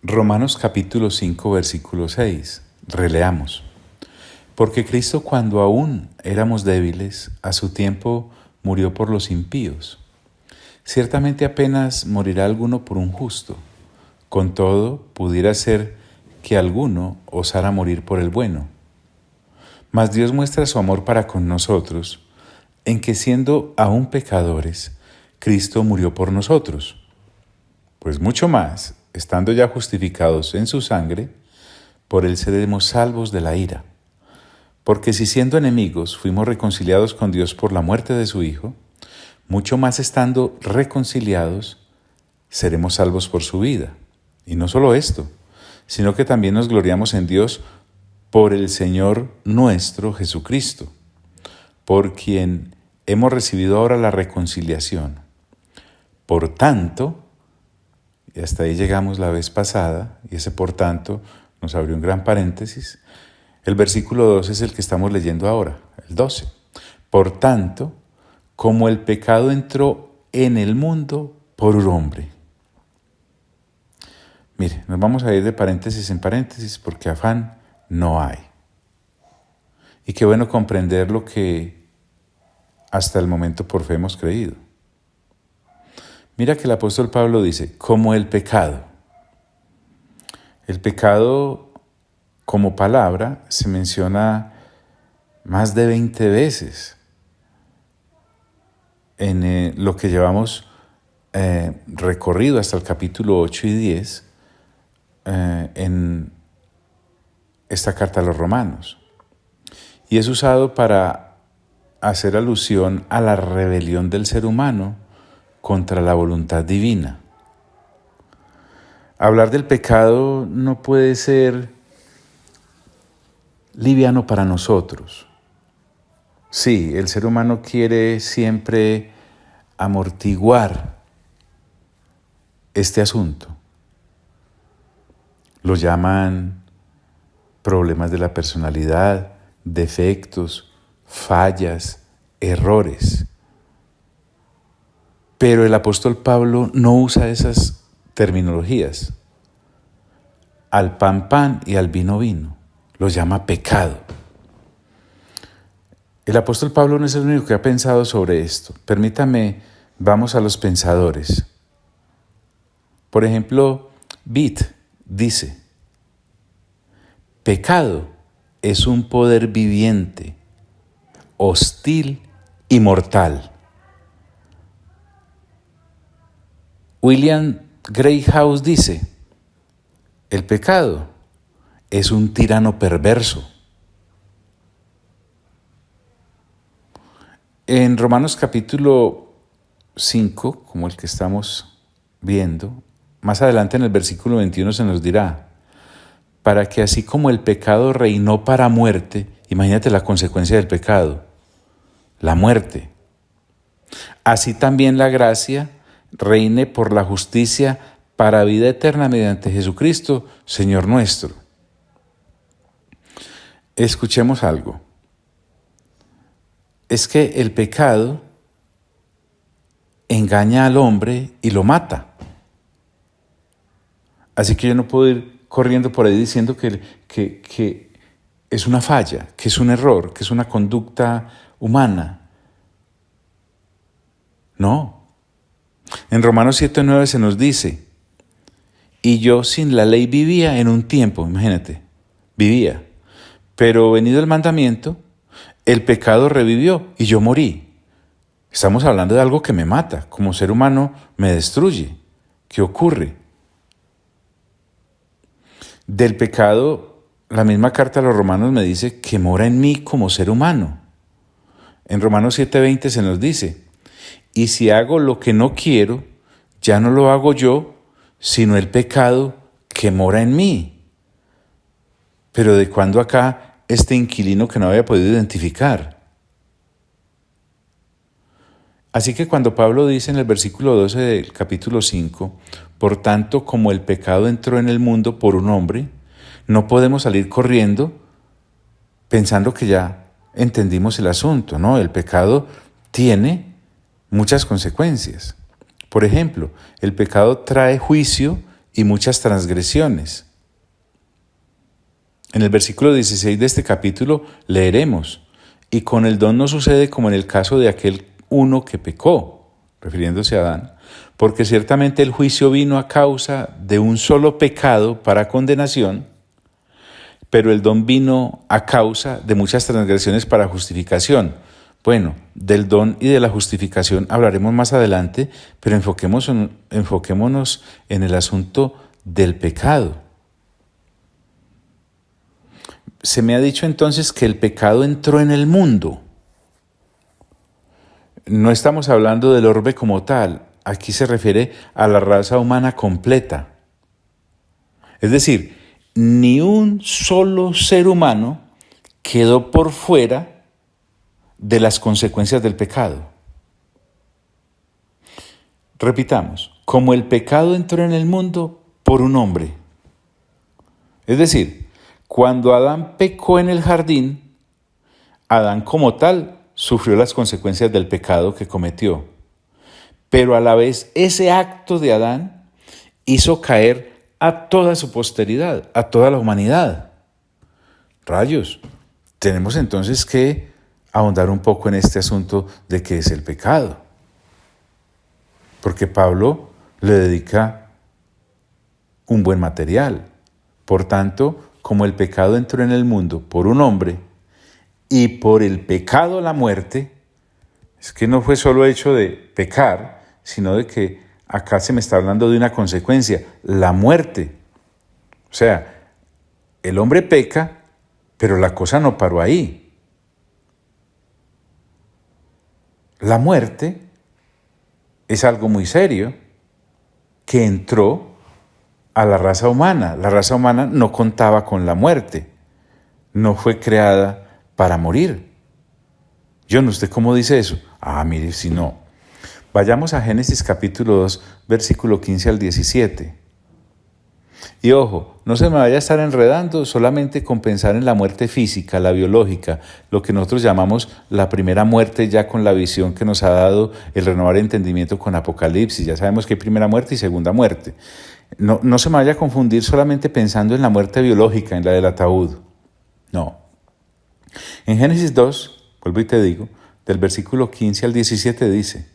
Romanos capítulo 5, versículo 6. Releamos. Porque Cristo, cuando aún éramos débiles, a su tiempo murió por los impíos. Ciertamente apenas morirá alguno por un justo. Con todo, pudiera ser que alguno osara morir por el bueno. Mas Dios muestra su amor para con nosotros, en que siendo aún pecadores, Cristo murió por nosotros. Pues mucho más, estando ya justificados en su sangre, por él seremos salvos de la ira. Porque si siendo enemigos fuimos reconciliados con Dios por la muerte de su Hijo, mucho más estando reconciliados, seremos salvos por su vida. Y no solo esto, sino que también nos gloriamos en Dios por el Señor nuestro Jesucristo, por quien hemos recibido ahora la reconciliación. Por tanto, y hasta ahí llegamos la vez pasada, y ese por tanto nos abrió un gran paréntesis. El versículo 12 es el que estamos leyendo ahora, el 12. Por tanto, como el pecado entró en el mundo por un hombre. Mire, nos vamos a ir de paréntesis en paréntesis porque afán no hay. Y qué bueno comprender lo que hasta el momento por fe hemos creído. Mira que el apóstol Pablo dice, como el pecado. El pecado como palabra se menciona más de 20 veces en lo que llevamos recorrido hasta el capítulo 8 y 10 en esta carta a los Romanos. Y es usado para hacer alusión a la rebelión del ser humano contra la voluntad divina. Hablar del pecado no puede ser liviano para nosotros. Sí, el ser humano quiere siempre amortiguar este asunto. Lo llaman problemas de la personalidad, defectos, fallas, errores. Pero el apóstol Pablo no usa esas terminologías. Al pan, pan y al vino, vino. Lo llama pecado. El apóstol Pablo no es el único que ha pensado sobre esto. Permítame, vamos a los pensadores. Por ejemplo, Witt dice, pecado es un poder viviente, hostil y mortal. William Greyhouse dice, el pecado es un tirano perverso. En Romanos capítulo 5, como el que estamos viendo, más adelante en el versículo 21 se nos dirá, para que así como el pecado reinó para muerte, imagínate la consecuencia del pecado, la muerte, así también la gracia reine por la justicia para vida eterna mediante Jesucristo, Señor nuestro. Escuchemos algo. Es que el pecado engaña al hombre y lo mata. Así que yo no puedo ir corriendo por ahí diciendo que es una falla, que es un error, que es una conducta humana. No. En Romanos 7:9 se nos dice, y yo sin la ley vivía en un tiempo, imagínate, vivía, pero venido el mandamiento, el pecado revivió y yo morí. Estamos hablando de algo que me mata, como ser humano me destruye. ¿Qué ocurre? Del pecado, la misma carta a los Romanos me dice que mora en mí como ser humano. En Romanos 7:20 se nos dice, y si hago lo que no quiero, ya no lo hago yo, sino el pecado que mora en mí. Pero ¿de cuándo acá este inquilino que no había podido identificar? Así que cuando Pablo dice en el versículo 12 del capítulo 5, por tanto, como el pecado entró en el mundo por un hombre, no podemos salir corriendo pensando que ya entendimos el asunto, ¿no? El pecado tiene muchas consecuencias. Por ejemplo, el pecado trae juicio y muchas transgresiones. En el versículo 16 de este capítulo leeremos: y con el don no sucede como en el caso de aquel uno que pecó, refiriéndose a Adán, porque ciertamente el juicio vino a causa de un solo pecado para condenación, pero el don vino a causa de muchas transgresiones para justificación. Bueno, del don y de la justificación hablaremos más adelante, pero enfoquémonos en el asunto del pecado. Se me ha dicho entonces que el pecado entró en el mundo. No estamos hablando del orbe como tal, aquí se refiere a la raza humana completa. Es decir, ni un solo ser humano quedó por fuera de las consecuencias del pecado. Repitamos, como el pecado entró en el mundo por un hombre. Es decir, cuando Adán pecó en el jardín, Adán como tal sufrió las consecuencias del pecado que cometió. Pero a la vez ese acto de Adán hizo caer a toda su posteridad, a toda la humanidad. Rayos, tenemos entonces que ahondar un poco en este asunto de qué es el pecado. Porque Pablo le dedica un buen material. Por tanto, como el pecado entró en el mundo por un hombre y por el pecado la muerte, es que no fue solo hecho de pecar, sino de que acá se me está hablando de una consecuencia, la muerte. O sea, el hombre peca, pero la cosa no paró ahí. La muerte es algo muy serio que entró a la raza humana. La raza humana no contaba con la muerte, no fue creada para morir. John, ¿usted cómo dice eso? Mire, si no. Vayamos a Génesis capítulo 2, versículo 15 al 17. Y ojo, no se me vaya a estar enredando solamente con pensar en la muerte física, la biológica, lo que nosotros llamamos la primera muerte ya con la visión que nos ha dado el renovar el entendimiento con Apocalipsis. Ya sabemos que hay primera muerte y segunda muerte. No se me vaya a confundir solamente pensando en la muerte biológica, en la del ataúd. No. En Génesis 2, vuelvo y te digo, del versículo 15 al 17 dice: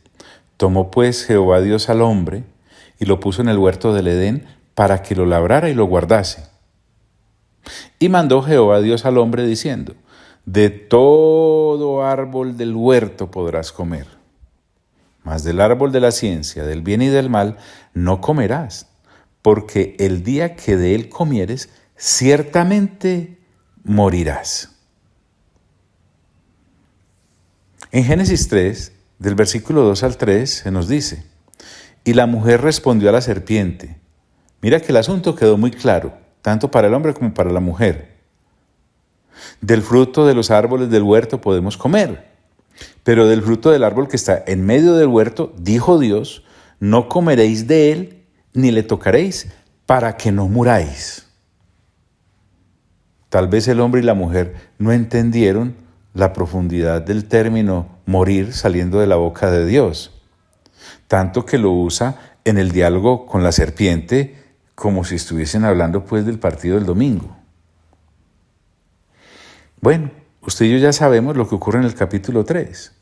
tomó pues Jehová Dios al hombre y lo puso en el huerto del Edén para que lo labrara y lo guardase. Y mandó Jehová Dios al hombre diciendo: de todo árbol del huerto podrás comer, mas del árbol de la ciencia, del bien y del mal, no comerás, porque el día que de él comieres, ciertamente morirás. En Génesis 3, del versículo 2 al 3, se nos dice: y la mujer respondió a la serpiente. Mira que el asunto quedó muy claro, tanto para el hombre como para la mujer. Del fruto de los árboles del huerto podemos comer, pero del fruto del árbol que está en medio del huerto, dijo Dios, no comeréis de él, ni le tocaréis, para que no muráis. Tal vez el hombre y la mujer no entendieron la profundidad del término morir saliendo de la boca de Dios, tanto que lo usa en el diálogo con la serpiente como si estuviesen hablando pues del partido del domingo. Bueno, usted y yo ya sabemos lo que ocurre en el capítulo 3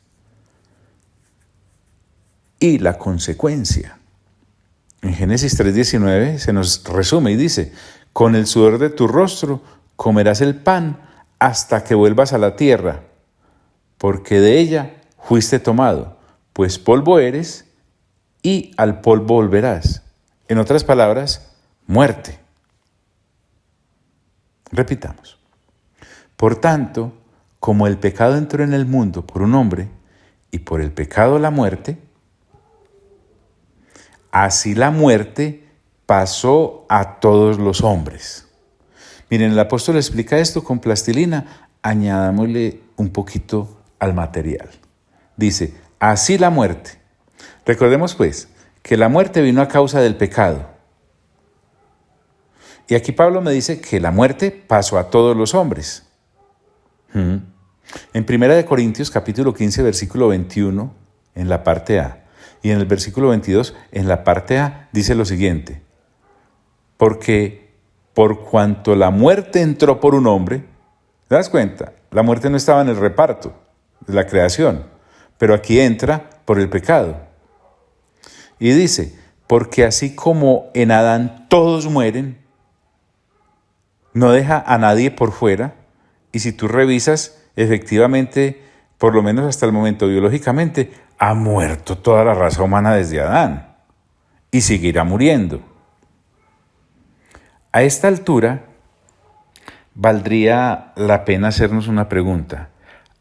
y la consecuencia. En Génesis 3:19 se nos resume y dice: con el sudor de tu rostro comerás el pan hasta que vuelvas a la tierra, porque de ella fuiste tomado, pues polvo eres y al polvo volverás. En otras palabras, muerte. Repitamos. Por tanto, como el pecado entró en el mundo por un hombre y por el pecado la muerte, así la muerte pasó a todos los hombres. Miren, el apóstol explica esto con plastilina, añadámosle un poquito al material. Dice, así la muerte. Recordemos pues que la muerte vino a causa del pecado. Y aquí Pablo me dice que la muerte pasó a todos los hombres. En 1 Corintios capítulo 15, versículo 21, en la parte A, y en el versículo 22, en la parte A, dice lo siguiente: porque por cuanto la muerte entró por un hombre, ¿te das cuenta? La muerte no estaba en el reparto de la creación, pero aquí entra por el pecado. Y dice, porque así como en Adán todos mueren, no deja a nadie por fuera, y si tú revisas, efectivamente, por lo menos hasta el momento biológicamente, ha muerto toda la raza humana desde Adán, y seguirá muriendo. A esta altura, valdría la pena hacernos una pregunta.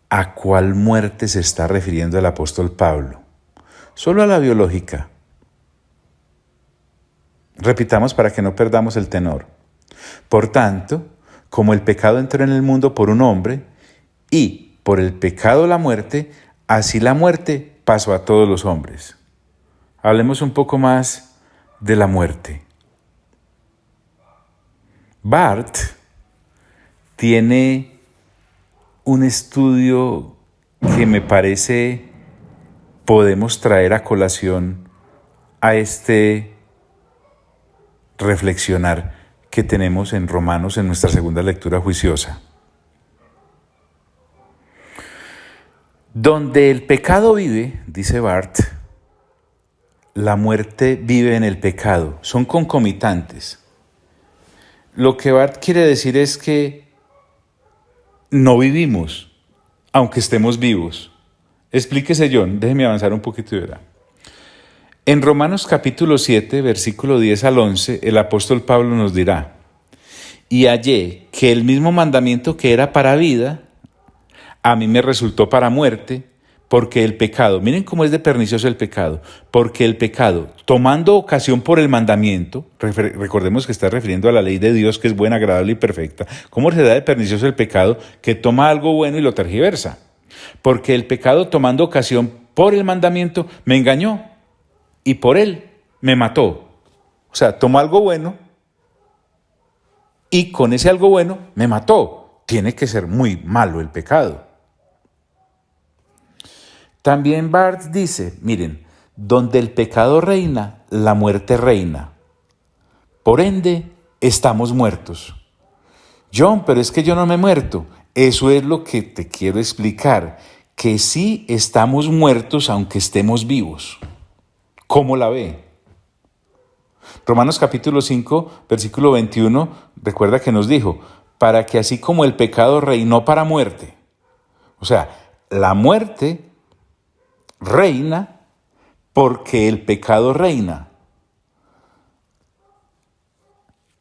¿A cuál muerte se está refiriendo el apóstol Pablo? ¿Solo a la biológica? Repitamos para que no perdamos el tenor. Por tanto, como el pecado entró en el mundo por un hombre, y por el pecado la muerte, así la muerte pasó a todos los hombres. Hablemos un poco más de la muerte. Barth tiene un estudio que me parece podemos traer a colación a este reflexionar que tenemos en Romanos en nuestra segunda lectura juiciosa. Donde el pecado vive, dice Barth, la muerte vive en el pecado. Son concomitantes. Lo que Barth quiere decir es que no vivimos, aunque estemos vivos. Explíquese, John, déjeme avanzar un poquito y verá. En Romanos capítulo 7, versículo 10 al 11, el apóstol Pablo nos dirá, y hallé que el mismo mandamiento que era para vida, a mí me resultó para muerte, porque el pecado, miren cómo es de pernicioso el pecado, porque el pecado, tomando ocasión por el mandamiento, recordemos que está refiriendo a la ley de Dios que es buena, agradable y perfecta, ¿cómo se da de pernicioso el pecado que toma algo bueno y lo tergiversa? Porque el pecado, tomando ocasión por el mandamiento, me engañó y por él me mató. O sea, tomó algo bueno y con ese algo bueno me mató. Tiene que ser muy malo el pecado. También Barth dice, miren, donde el pecado reina, la muerte reina. Por ende, estamos muertos. John, pero es que yo no me he muerto. Eso es lo que te quiero explicar, que sí estamos muertos aunque estemos vivos. ¿Cómo la ve? Romanos capítulo 5, versículo 21, recuerda que nos dijo, para que así como el pecado reinó para muerte. O sea, la muerte reina porque el pecado reina.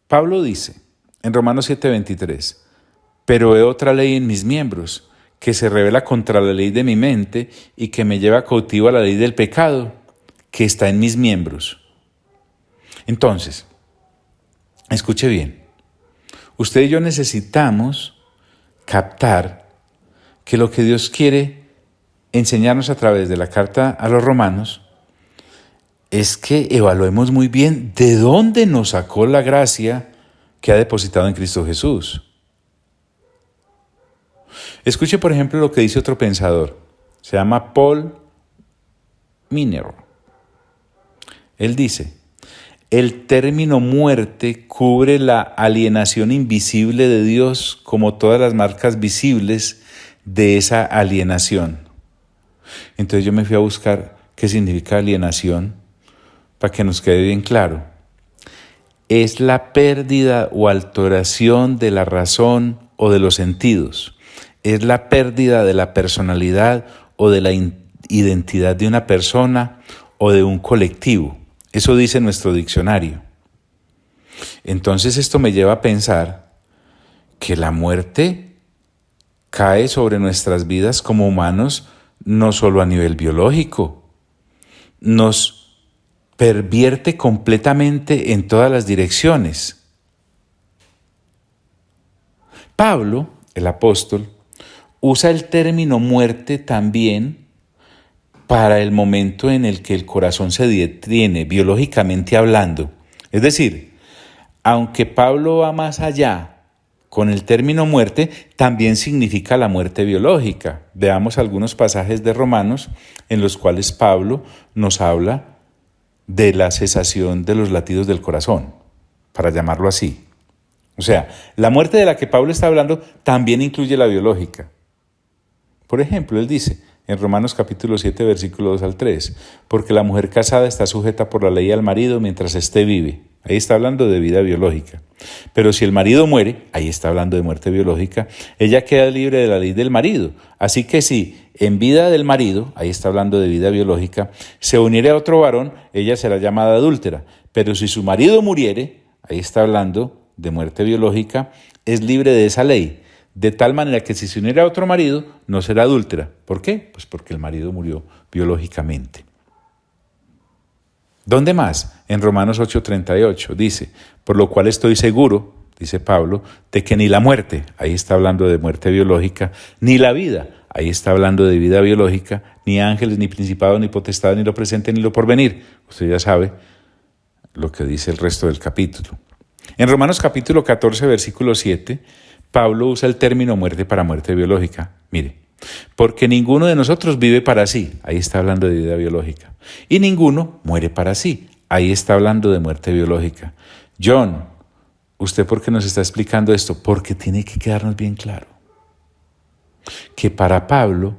Pablo dice en Romanos 7:23, pero he otra ley en mis miembros, que se rebela contra la ley de mi mente y que me lleva cautivo a la ley del pecado, que está en mis miembros. Entonces, escuche bien, usted y yo necesitamos captar que lo que Dios quiere enseñarnos a través de la carta a los romanos es que evaluemos muy bien de dónde nos sacó la gracia que ha depositado en Cristo Jesús. Escuche, por ejemplo, lo que dice otro pensador. Se llama Paul Miner. Él dice, el término muerte cubre la alienación invisible de Dios como todas las marcas visibles de esa alienación. Entonces yo me fui a buscar qué significa alienación para que nos quede bien claro. Es la pérdida o alteración de la razón o de los sentidos. Es la pérdida de la personalidad o de la identidad de una persona o de un colectivo. Eso dice nuestro diccionario. Entonces esto me lleva a pensar que la muerte cae sobre nuestras vidas como humanos no solo a nivel biológico, nos pervierte completamente en todas las direcciones. Pablo, el apóstol, usa el término muerte también para el momento en el que el corazón se detiene, biológicamente hablando. Es decir, aunque Pablo va más allá con el término muerte, también significa la muerte biológica. Veamos algunos pasajes de Romanos en los cuales Pablo nos habla de la cesación de los latidos del corazón. para llamarlo así. O sea, la muerte de la que Pablo está hablando también incluye la biológica. Por ejemplo, él dice en Romanos capítulo 7, versículo 2 al 3, porque la mujer casada está sujeta por la ley al marido mientras éste vive. Ahí está hablando de vida biológica. Pero si el marido muere, ahí está hablando de muerte biológica, ella queda libre de la ley del marido. Así que si en vida del marido, ahí está hablando de vida biológica, se uniere a otro varón, ella será llamada adúltera. Pero si su marido muriere, ahí está hablando de muerte biológica, es libre de esa ley. De tal manera que si se uniera a otro marido, no será adúltera. ¿Por qué? Pues porque el marido murió biológicamente. ¿Dónde más? En Romanos 8:38 dice, por lo cual estoy seguro, dice Pablo, de que ni la muerte, ahí está hablando de muerte biológica, ni la vida, ahí está hablando de vida biológica, ni ángeles, ni principados, ni potestades, ni lo presente, ni lo porvenir. Usted ya sabe lo que dice el resto del capítulo. En Romanos capítulo 14, versículo 7, Pablo usa el término muerte para muerte biológica. Mire, porque ninguno de nosotros vive para sí, ahí está hablando de vida biológica, y ninguno muere para sí, ahí está hablando de muerte biológica. John, ¿usted por qué nos está explicando esto? Porque tiene que quedarnos bien claro que para Pablo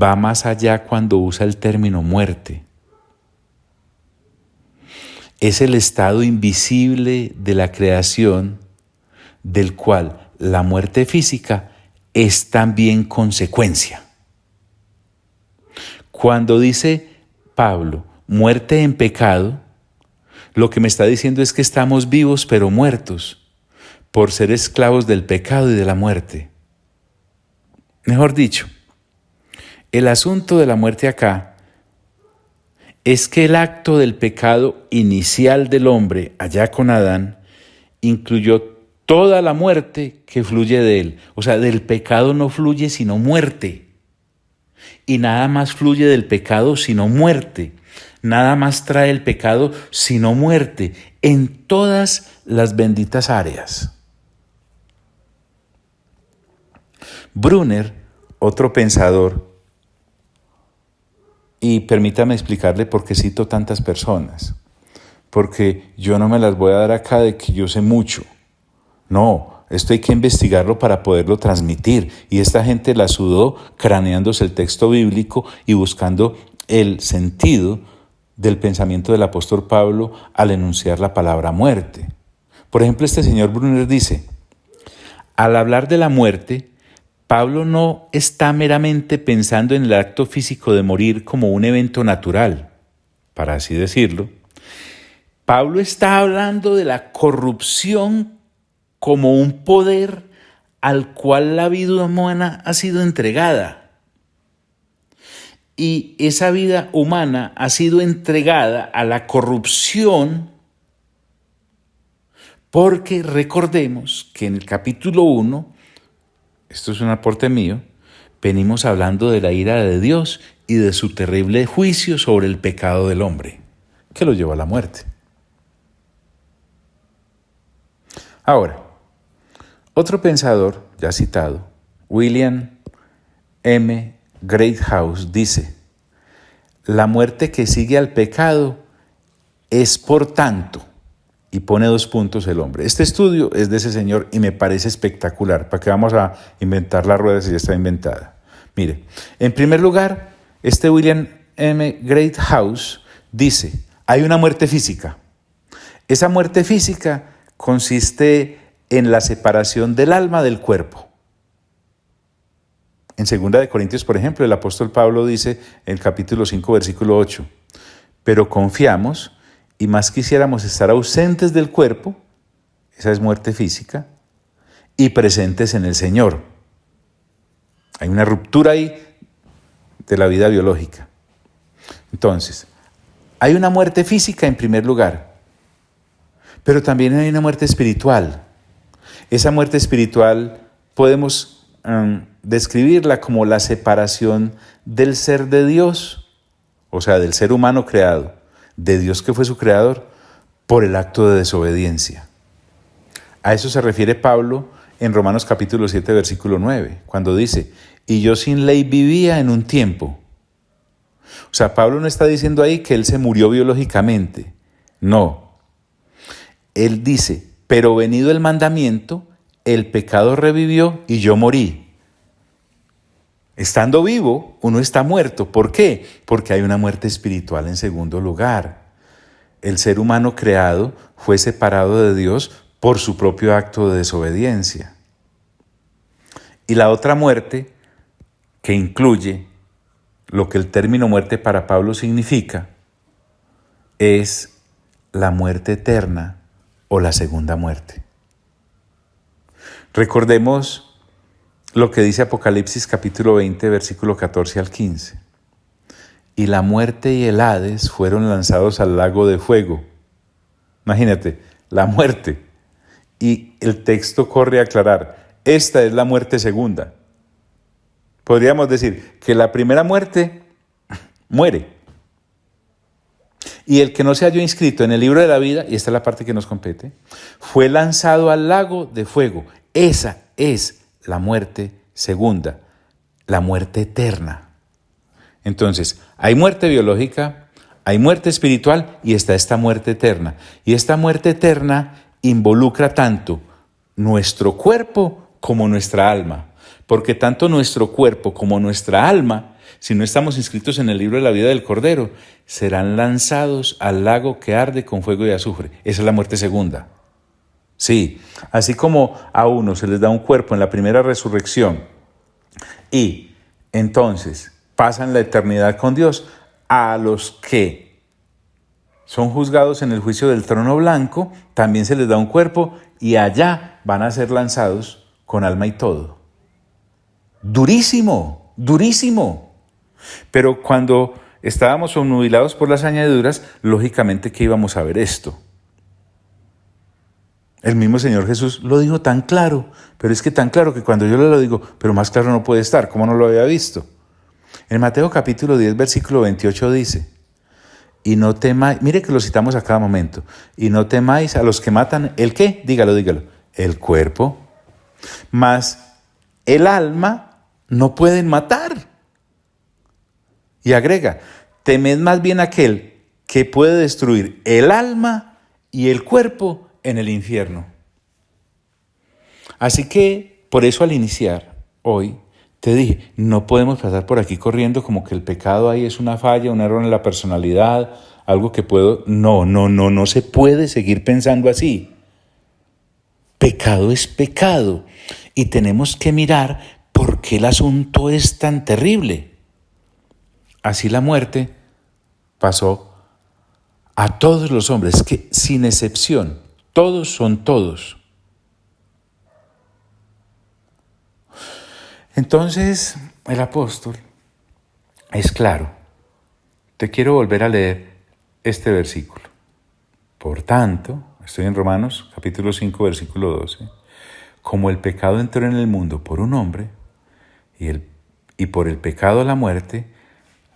va más allá cuando usa el término muerte. Es el estado invisible de la creación del cual la muerte física es también consecuencia. Cuando dice Pablo, muerte en pecado, lo que me está diciendo es que estamos vivos pero muertos por ser esclavos del pecado y de la muerte. Mejor dicho, el asunto de la muerte acá es que el acto del pecado inicial del hombre, allá con Adán, incluyó toda la muerte que fluye de él. O sea, del pecado no fluye sino muerte. Y nada más fluye del pecado sino muerte. Nada más trae el pecado sino muerte en todas las benditas áreas. Brunner, otro pensador, y permítame explicarle por qué cito tantas personas, porque yo no me las voy a dar acá de que yo sé mucho. No, esto hay que investigarlo para poderlo transmitir. Y esta gente la sudó craneándose el texto bíblico y buscando el sentido del pensamiento del apóstol Pablo al enunciar la palabra muerte. Por ejemplo, este señor Brunner dice, al hablar de la muerte, Pablo no está meramente pensando en el acto físico de morir como un evento natural, para así decirlo. Pablo está hablando de la corrupción como un poder al cual la vida humana ha sido entregada. Y esa vida humana ha sido entregada a la corrupción porque recordemos que en el capítulo 1, esto es un aporte mío, venimos hablando de la ira de Dios y de su terrible juicio sobre el pecado del hombre, que lo llevó a la muerte. Ahora, otro pensador, ya citado, William M. Greathouse, dice, la muerte que sigue al pecado es por tanto, y pone 2 puntos el hombre. Este estudio es de ese señor y me parece espectacular. ¿Para qué vamos a inventar la rueda si ya está inventada? Mire, en primer lugar, este William M. Greathouse dice, hay una muerte física. Esa muerte física consiste en la separación del alma del cuerpo. En 2 Corintios, por ejemplo, el apóstol Pablo dice en el capítulo 5, versículo 8, pero confiamos y más quisiéramos estar ausentes del cuerpo, esa es muerte física, y presentes en el Señor. Hay una ruptura ahí de la vida biológica. Entonces, hay una muerte física en primer lugar, pero también hay una muerte espiritual. Esa muerte espiritual podemos describirla como la separación del ser de Dios, o sea, del ser humano creado, de Dios que fue su creador, por el acto de desobediencia. A eso se refiere Pablo en Romanos capítulo 7, versículo 9, cuando dice, y yo sin ley vivía en un tiempo. O sea, Pablo no está diciendo ahí que él se murió biológicamente, no. Él dice, pero venido el mandamiento, el pecado revivió y yo morí. Estando vivo, uno está muerto. ¿Por qué? Porque hay una muerte espiritual en segundo lugar. El ser humano creado fue separado de Dios por su propio acto de desobediencia. Y la otra muerte, que incluye lo que el término muerte para Pablo significa, es la muerte eterna o la segunda muerte. Recordemos lo que dice Apocalipsis capítulo 20, versículo 14 al 15. Y la muerte y el Hades fueron lanzados al lago de fuego. Imagínate, la muerte. Y el texto corre a aclarar, esta es la muerte segunda. Podríamos decir que la primera muerte muere. Y el que no se halló inscrito en el libro de la vida, y esta es la parte que nos compete, fue lanzado al lago de fuego. Esa es la muerte segunda, la muerte eterna. Entonces, hay muerte biológica, hay muerte espiritual y está esta muerte eterna. Y esta muerte eterna involucra tanto nuestro cuerpo como nuestra alma. Porque tanto nuestro cuerpo como nuestra alma, si no estamos inscritos en el libro de la vida del Cordero, serán lanzados al lago que arde con fuego y azufre. Esa es la muerte segunda. Sí, así como a uno se les da un cuerpo en la primera resurrección y entonces pasan la eternidad con Dios, a los que son juzgados en el juicio del trono blanco, también se les da un cuerpo y allá van a ser lanzados con alma y todo. Durísimo, durísimo. Pero cuando estábamos obnubilados por las añadiduras, lógicamente que íbamos a ver esto. El mismo Señor Jesús lo dijo tan claro, pero es que tan claro que cuando yo lo digo, pero más claro no puede estar, ¿cómo no lo había visto? En Mateo capítulo 10, versículo 28 dice, y no temáis, mire que lo citamos a cada momento, y no temáis a los que matan, ¿el qué? Dígalo, el cuerpo, mas el alma no pueden matar. Y agrega, temed más bien aquel que puede destruir el alma y el cuerpo en el infierno. Así que, por eso al iniciar hoy, te dije, no podemos pasar por aquí corriendo como que el pecado ahí es una falla, un error en la personalidad, algo que puedo... No se puede seguir pensando así. Pecado es pecado y tenemos que mirar por qué el asunto es tan terrible. Así la muerte pasó a todos los hombres, que sin excepción, todos son todos. Entonces, el apóstol es claro. Te quiero volver a leer este versículo. Por tanto, estoy en Romanos, capítulo 5, versículo 12. Como el pecado entró en el mundo por un hombre, y por el pecado la muerte,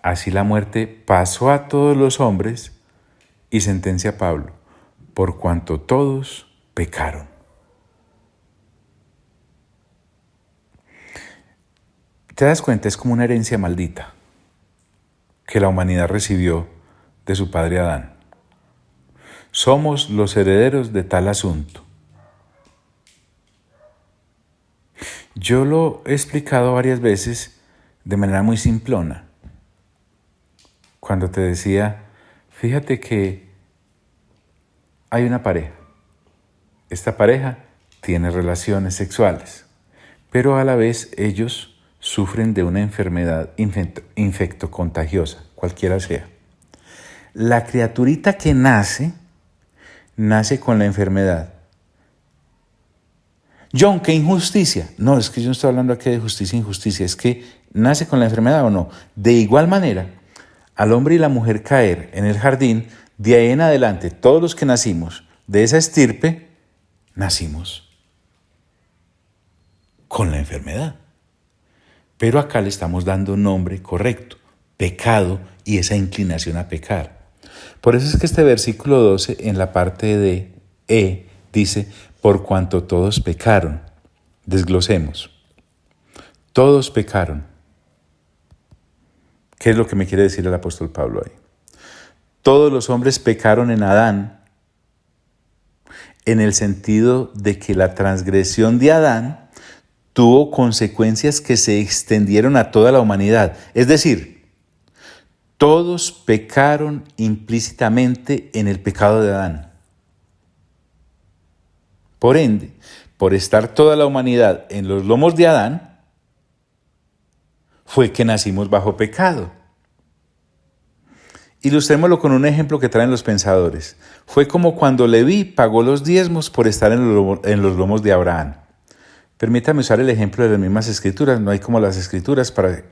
así la muerte pasó a todos los hombres, y sentencia Pablo, por cuanto todos pecaron. ¿Te das cuenta? Es como una herencia maldita que la humanidad recibió de su padre Adán. Somos los herederos de tal asunto. Yo lo he explicado varias veces de manera muy simplona. Cuando te decía, fíjate que hay una pareja. Esta pareja tiene relaciones sexuales, pero a la vez ellos sufren de una enfermedad infectocontagiosa, cualquiera sea. La criaturita que nace con la enfermedad. John, ¿qué injusticia? No, es que yo no estoy hablando aquí de justicia e injusticia, es que nace con la enfermedad o no. De igual manera, al hombre y la mujer caer en el jardín, de ahí en adelante, todos los que nacimos de esa estirpe, nacimos con la enfermedad. Pero acá le estamos dando nombre correcto, pecado y esa inclinación a pecar. Por eso es que este versículo 12 en la parte de dice, por cuanto todos pecaron. Desglosemos. Todos pecaron. ¿Qué es lo que me quiere decir el apóstol Pablo ahí? Todos los hombres pecaron en Adán. en el sentido de que la transgresión de Adán tuvo consecuencias que se extendieron a toda la humanidad. Es decir, todos pecaron implícitamente en el pecado de Adán. Por ende, por estar toda la humanidad en los lomos de Adán, fue que nacimos bajo pecado. Ilustrémoslo con un ejemplo que traen los pensadores. Fue como cuando Leví pagó los diezmos por estar en los lomos de Abraham. Permítame usar el ejemplo de las mismas escrituras. No hay como las escrituras para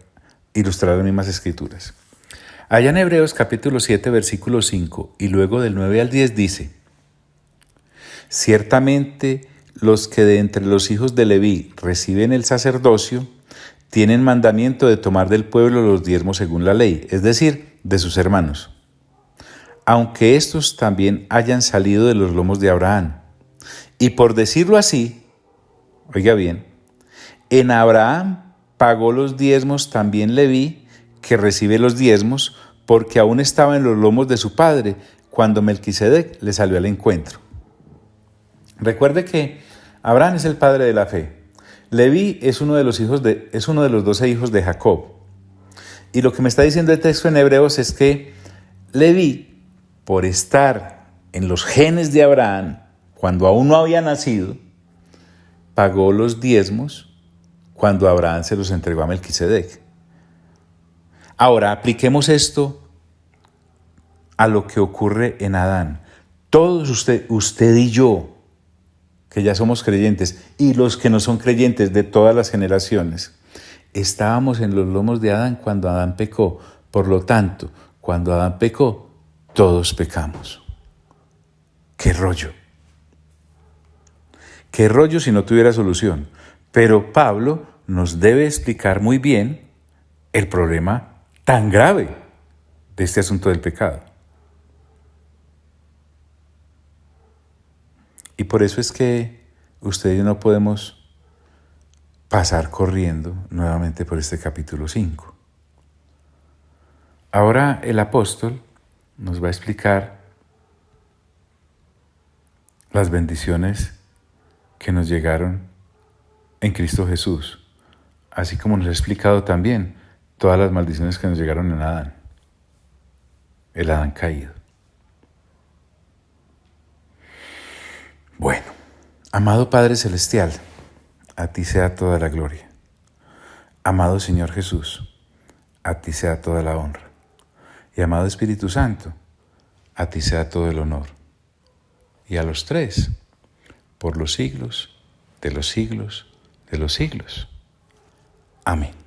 ilustrar las mismas escrituras. Allá en Hebreos capítulo 7, versículo 5, y luego del 9 al 10 dice: ciertamente los que de entre los hijos de Leví reciben el sacerdocio, tienen mandamiento de tomar del pueblo los diezmos según la ley, es decir, de sus hermanos, aunque estos también hayan salido de los lomos de Abraham. Y por decirlo así, oiga bien, en Abraham pagó los diezmos también Leví, que recibe los diezmos, porque aún estaba en los lomos de su padre, cuando Melquisedec le salió al encuentro. Recuerde que Abraham es el padre de la fe. Leví es uno de los 12 hijos de Jacob. Y lo que me está diciendo el texto en Hebreos es que Leví, por estar en los genes de Abraham, cuando aún no había nacido, pagó los diezmos cuando Abraham se los entregó a Melquisedec. Ahora, apliquemos esto a lo que ocurre en Adán. Todos usted y yo, que ya somos creyentes, y los que no son creyentes de todas las generaciones, estábamos en los lomos de Adán cuando Adán pecó. Por lo tanto, cuando Adán pecó, todos pecamos. ¡Qué rollo! ¡Qué rollo si no tuviera solución! Pero Pablo nos debe explicar muy bien el problema tan grave de este asunto del pecado. Y por eso es que usted y yo no podemos pasar corriendo nuevamente por este capítulo 5. Ahora el apóstol nos va a explicar las bendiciones que nos llegaron en Cristo Jesús, así como nos ha explicado también todas las maldiciones que nos llegaron en Adán, el Adán caído. Bueno, amado Padre Celestial, a ti sea toda la gloria. Amado Señor Jesús, a ti sea toda la honra. Y amado Espíritu Santo, a ti sea todo el honor. Y a los tres, por los siglos de los siglos de los siglos. Amén.